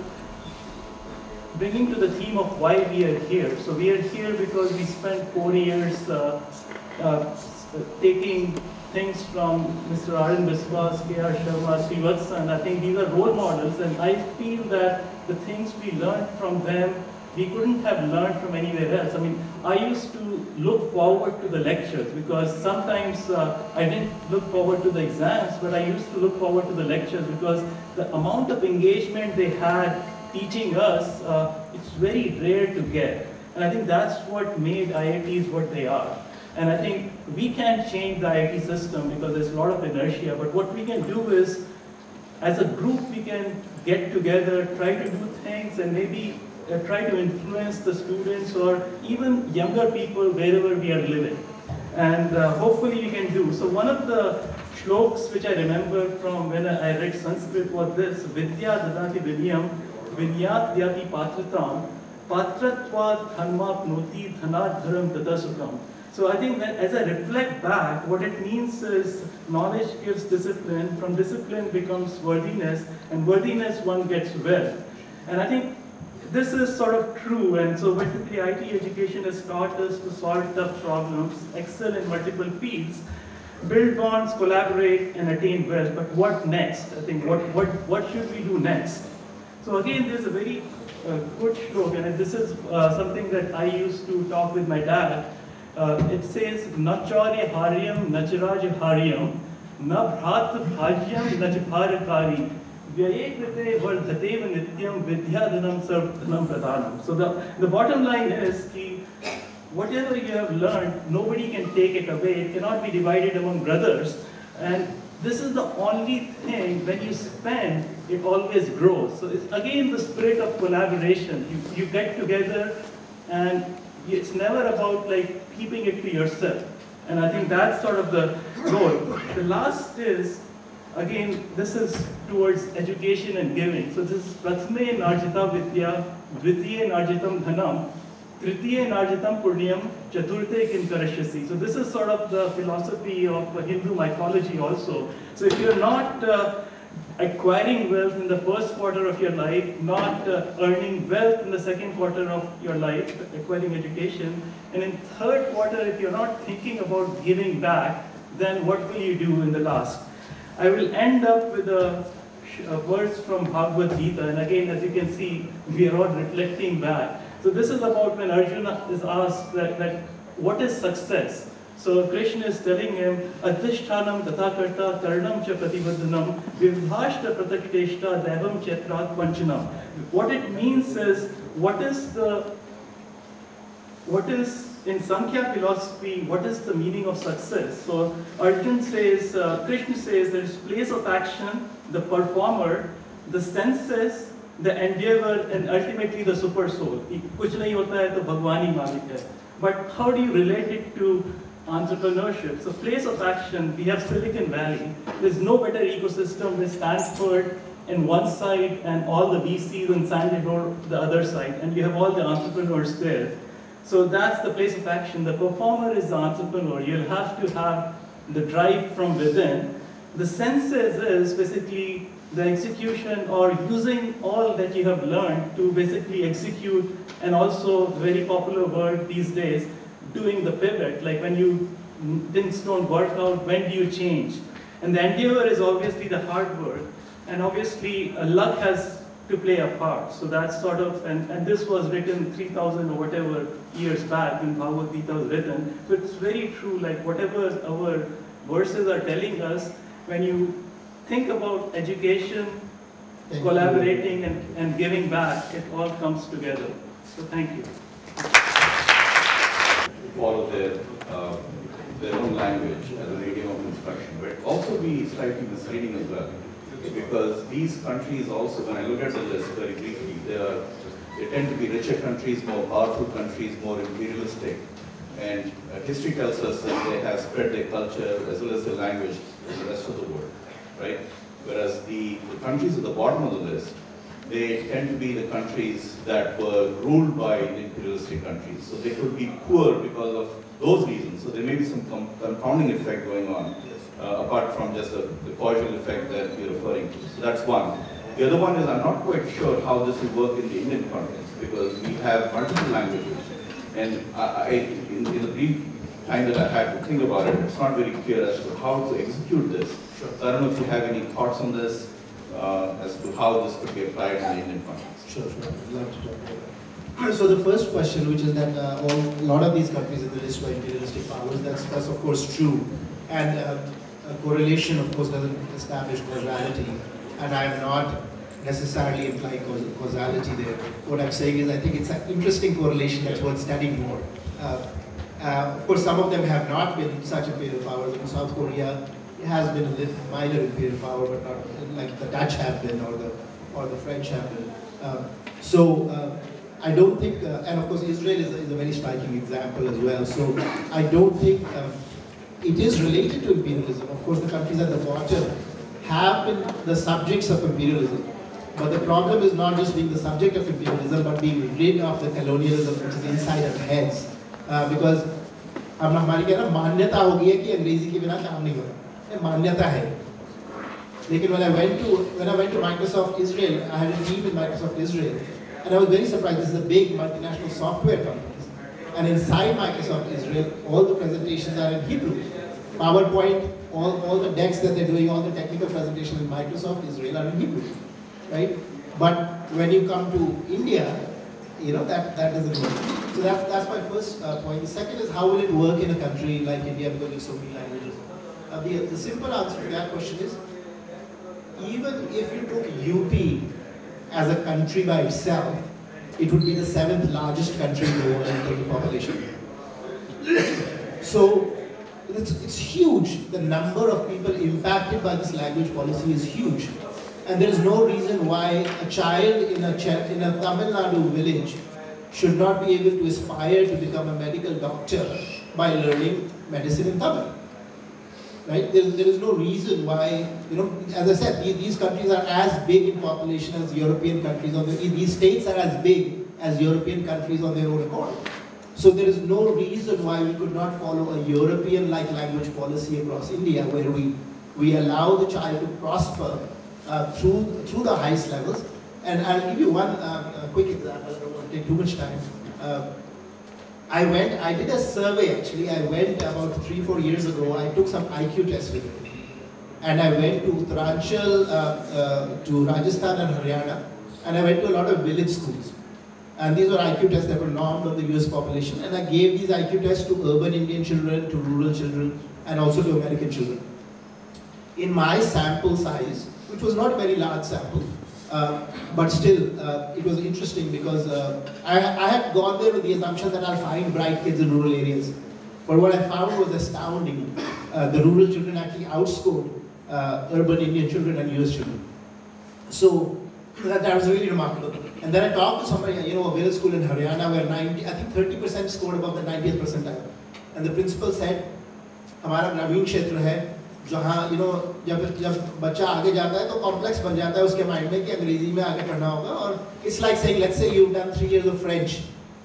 bringing to the theme of why we are here. So we are here because we spent 4 years taking things from Mr. Arvind Biswas, K.R. Sharma, Srivatsan. I think these are role models, and I feel that the things we learned from them, we couldn't have learned from anywhere else. I mean, I used to look forward to the lectures, because sometimes I didn't look forward to the exams, but I used to look forward to the lectures because the amount of engagement they had teaching us, it's very rare to get. And I think that's what made IITs what they are. And I think we can't change the IIT system because there's a lot of inertia, but what we can do is, as a group, we can get together, try to do things, and maybe try to influence the students or even younger people wherever we are living. And hopefully we can do. So one of the shlokas which I remember from when I read Sanskrit was this: Vidya dadati vidyam, vidyat dyati patratam, patratvad dhanmapnoti dhanadharam tadasukam. So I think that as I reflect back, what it means is knowledge gives discipline, from discipline becomes worthiness, and worthiness one gets wealth. And I think this is sort of true, and so basically IT education has taught us to solve tough problems, excel in multiple fields, build bonds, collaborate, and attain wealth. But what next? I think what should we do next? So again, there's a very good stroke, and this is something that I used to talk with my dad. It says, Nacharya haryam, nacharaj haryam, na bhrat bhajyam, nachbharakari. So the bottom line is, whatever you have learned, nobody can take it away. It cannot be divided among brothers. And this is the only thing, when you spend, it always grows. So it's again the spirit of collaboration. You get together, and it's never about like keeping it to yourself. And I think that's sort of the goal. The last is, again, this is towards education and giving. So this is Prathame Narjita Vidya, Dvitiye Narjitam Dhanam, Tritiye Narjitam Puryam, Chaturte Kinkarashyasi. So this is sort of the philosophy of Hindu mythology also. So if you're not acquiring wealth in the first quarter of your life, not earning wealth in the second quarter of your life, acquiring education, and in third quarter, if you're not thinking about giving back, then what will you do in the last? I will end up with a verse from Bhagavad Gita, and again, as you can see, we are all reflecting back. So this is about when Arjuna is asked that what is success? So Krishna is telling him, Adhishthanam tathakarta karnam cha pratibadhanam vibhashta pratakteshta devam chetrat panchanam. What it means is, what is in Sankhya philosophy, what is the meaning of success? So Arjuna says, Krishna says, there is place of action, the performer, the senses, the endeavor, and ultimately the super soul. Kuch nahi hota hai to Bhagwan hi malik hai. But how do you relate it to entrepreneurship? So place of action, we have Silicon Valley. There's no better ecosystem than Stanford, in one side and all the VCs and Sandy Shore the other side, and you have all the entrepreneurs there. So that's the place of action. The performer is the entrepreneur. You'll have to have the drive from within. The senses is basically the execution or using all that you have learned to basically execute, and also very popular word these days, doing the pivot. Like when things don't work out, when do you change? And the endeavor is obviously the hard work, and obviously luck has to play a part. So that's sort of, and this was written 3,000 or whatever years back when Bhagavad Gita was written. So it's very true, like whatever our verses are telling us, when you think about education, collaborating and giving back, it all comes together. So thank you. Follow their own language as a medium of instruction, but also be slightly misleading as well. Because these countries also, when I look at the list very briefly, they tend to be richer countries, more powerful countries, more imperialistic. And history tells us that they have spread their culture as well as their language to the rest of the world, right? Whereas the countries at the bottom of the list, they tend to be the countries that were ruled by the imperialistic countries. So they could be poor because of those reasons. So there may be some compounding effect going on, apart from just the causal effect that you're referring to. So that's one. The other one is I'm not quite sure how this will work in the Indian context, because we have multiple languages. And in the brief time that I had to think about it, it's not very clear as to how to execute this. Sure. So I don't know if you have any thoughts on this, as to how this could be applied in the Indian context. Sure. I'd love to talk about it. So the first question, which is that a lot of these countries in the list were imperialistic powers, that's of course true. And a correlation, of course, doesn't establish causality. And I am not necessarily implying causality there. What I'm saying is I think it's an interesting correlation that's worth studying more. Of course, some of them have not been such imperial powers. In South Korea, it has been a little minor imperial power, but not like the Dutch have been or the French have been. I don't think, and of course Israel is a very striking example as well. So I don't think it is related to imperialism. Of course, the countries at the bottom have been the subjects of imperialism. But the problem is not just being the subject of imperialism, but being rid of the colonialism which is inside our heads. Because हमारी क्या ना मान्यता हो गई है कि अंग्रेजी के बिना काम नहीं होता, ये मान्यता है. लेकिन when I went to Microsoft Israel, I had a team in Microsoft Israel, and I was very surprised. This is a big multinational software company, and inside Microsoft Israel, all the presentations are in Hebrew. PowerPoint, all the decks that they're doing, all the technical presentations in Microsoft Israel are in Hebrew. Right? But when you come to India, that doesn't work. So that's my first point. The second is, how will it work in a country like India because there's so many languages? The simple answer to that question is, even if you took UP as a country by itself, it would be the 7th largest country in the world in terms of population. So it's huge. The number of people impacted by this language policy is huge. And there is no reason why a child in a Tamil Nadu village should not be able to aspire to become a medical doctor by learning medicine in Tamil. Right? There is no reason why, as I said, these countries are as big in population as European countries. These states are as big as European countries on their own accord. So there is no reason why we could not follow a European-like language policy across India, where we allow the child to prosper through the highest levels. And I'll give you one quick example. I don't want to take too much time. I did a survey actually. I went about 3-4 years ago. I took some IQ testing. And I went to Uttaranchal, to Rajasthan and Haryana. And I went to a lot of village schools. And these were IQ tests that were normed on the US population. And I gave these IQ tests to urban Indian children, to rural children, and also to American children. In my sample size, which was not a very large sample, but still, it was interesting because I had gone there with the assumption that I'll find bright kids in rural areas. But what I found was astounding. The rural children actually outscored urban Indian children and US children. So that was really remarkable. And then I talked to somebody, a village school in Haryana where I think 30% scored above the 90th percentile. And the principal said, "Hamara Grameen Kshetra hai, जहाँ जब बच्चा आगे जाता है तो complex बन जाता है उसके माइंड में कि अंग्रेजी में आगे पढ़ना होगा, और it's like saying let's say you've done 3 years of French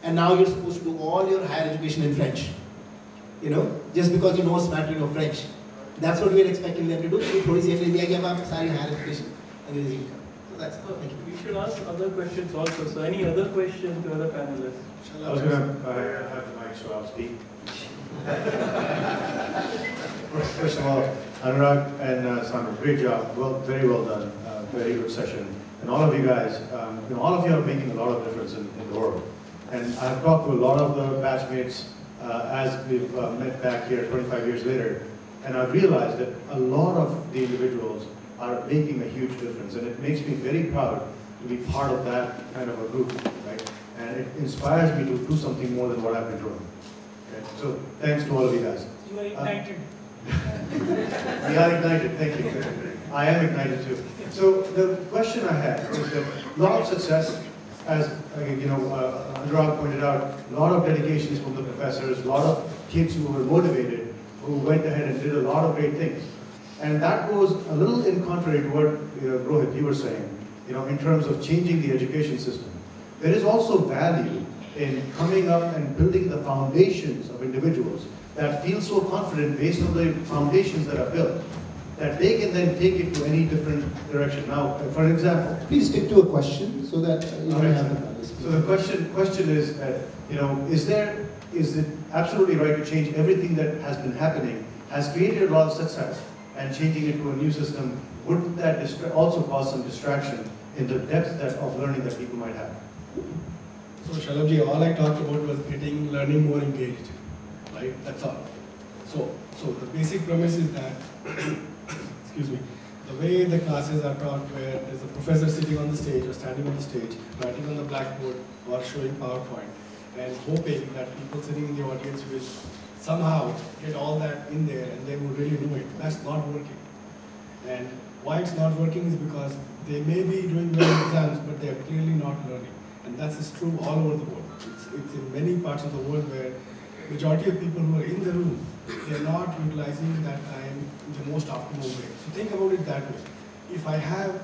and now you're supposed to do all your higher education in French, just because you know a smattering of French. That's what we're expecting them to do. थोड़ी सी अंग्रेजी आगे अब आप सारी higher education अंग्रेजी में करो. So that's it. We should ask other questions also. So any other question to other panelists? I was going to have the mic, so I'll speak. First of all, Anurag and Sandra, great job. Very well done. Very good session. And all of you guys, all of you are making a lot of difference in the world. And I've talked to a lot of the batchmates as we've met back here 25 years later. And I've realized that a lot of the individuals are making a huge difference. And it makes me very proud to be part of that kind of a group, right? And it inspires me to do something more than what I've been doing. Okay? So thanks to all of you guys. You are ignited. We are ignited, thank you. I am ignited too. So the question I had is that a lot of success, as Anurag pointed out, a lot of dedications from the professors, a lot of kids who were motivated, who went ahead and did a lot of great things. And that goes a little in contrary to what Rohit, you were saying, in terms of changing the education system. There is also value in coming up and building the foundations of individuals that feel so confident based on the foundations that are built, that they can then take it to any different direction. Now, for example, please stick to a question so that you don't have a so the question is that, is it absolutely right to change everything that has been happening, has created a lot of success, and changing it to a new system, wouldn't that also cause some distraction in the depth of learning that people might have? So Shalabji, all I talked about was getting learning more engaged, right? That's all. So the basic premise is that, excuse me, the way the classes are taught, where there's a professor sitting on the stage or standing on the stage, writing on the blackboard or showing PowerPoint, and hoping that people sitting in the audience will somehow get all that in there and they will really do it. That's not working. And why it's not working is because they may be doing well in exams, but they are clearly not learning. And that's true all over the world. It's in many parts of the world where majority of people who are in the room, they're not utilizing that time in the most optimal way. So think about it that way. If I have,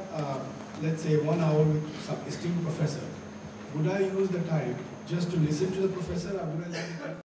let's say, 1 hour with some esteemed professor, would I use the time just to listen to the professor, or would I